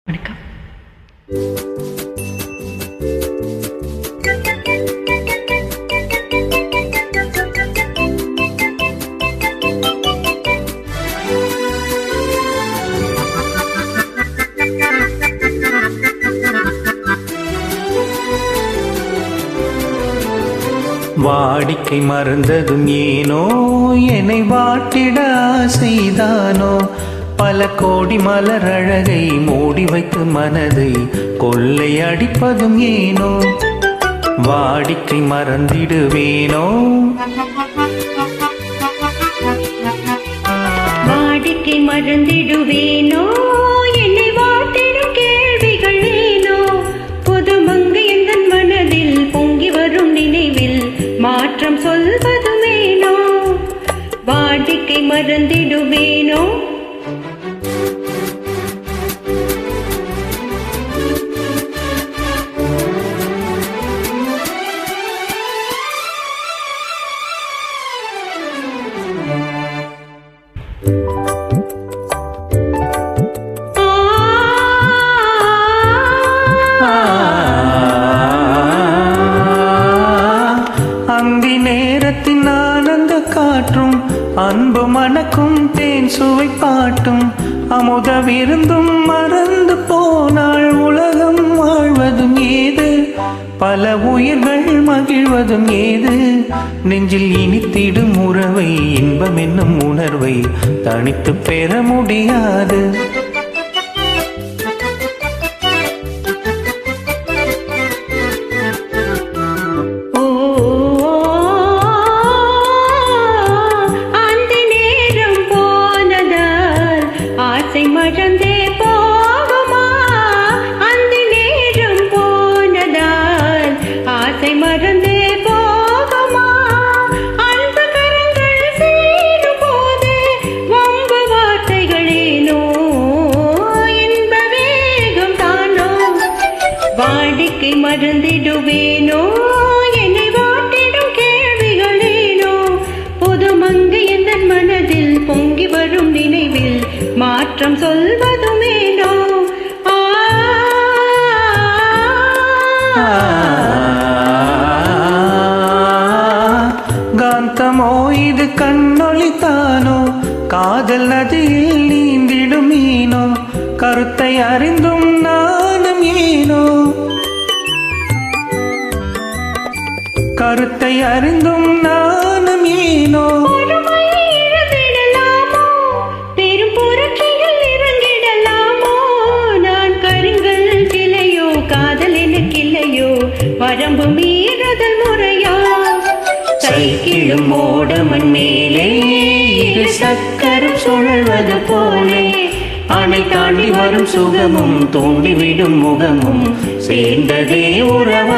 வணக்கம். வாடிக்கை மறந்ததும் ஏனோ என்னை வாட்டிட செய்தானோ, பல கோடி மலர் அழகை மூடி வைத்து மனதை கொள்ளை அடிப்பதும் ஏனோ, வாடிக்கை மறந்திடுவேனோ. வாடிக்கை மறந்திடுவேனோ, என்னை வாட்டிடும் கேள்விகள் ஏனோ, புது மங்கை எந்தன் மனதில் பொங்கி வரும் நினைவில் மாற்றம் சொல்வதுமேனோ, வாடிக்கை மறந்திடுவேனோ. அந்தி நேரத்தின் ஆனந்த காற்றும் அன்பு மணக்கும் தேன் சுவை பாட்டும் அமுத விருந்தும் மறந்து போனால் உலகம் வாழ்வதும் ஏது, பல உயிர்கள் மகிழ்வதும் ஏது, நெஞ்சில் இனித்திடும் உறவை இன்பம் என்னும் உணர்வை தனித்து பெற முடியாது. மறந்தே போகுமா, அந்த நேரம் போனதால் ஆசை மறந்தே போகுமா, அன்பு கரங்கள் சேரும் போது வம்பு வார்த்தைகளேனோ, இன்ப வேகம் தானோ, வாடிக்கை மறந்திடுவேனோ, என்னை வாட்டிடும் கேள்விகளேனோ, புது மங்கை எந்தன் மனதில் பொங்கி வரும் நினைவில் மாற்றம் சொல்வதுமேனோ. காந்தமோ இது கண்ணொளித்தானோ, காதல் நதியில் நீந்திடும் மீனோ, கருத்தை அறிந்தும் நானும் ஏனோ, கருத்தை அறிந்தும் நானும் ஏனோ. வரம்பு மீறுதல் முறையா, சைக்கிளும் ஓடமன் மேலே இரு சக்கரம் சுழல்வது போலே, அணை தாண்டி வரும் சுகமும் தூண்டிவிடும் முகமும் சேர்ந்ததே உறவு.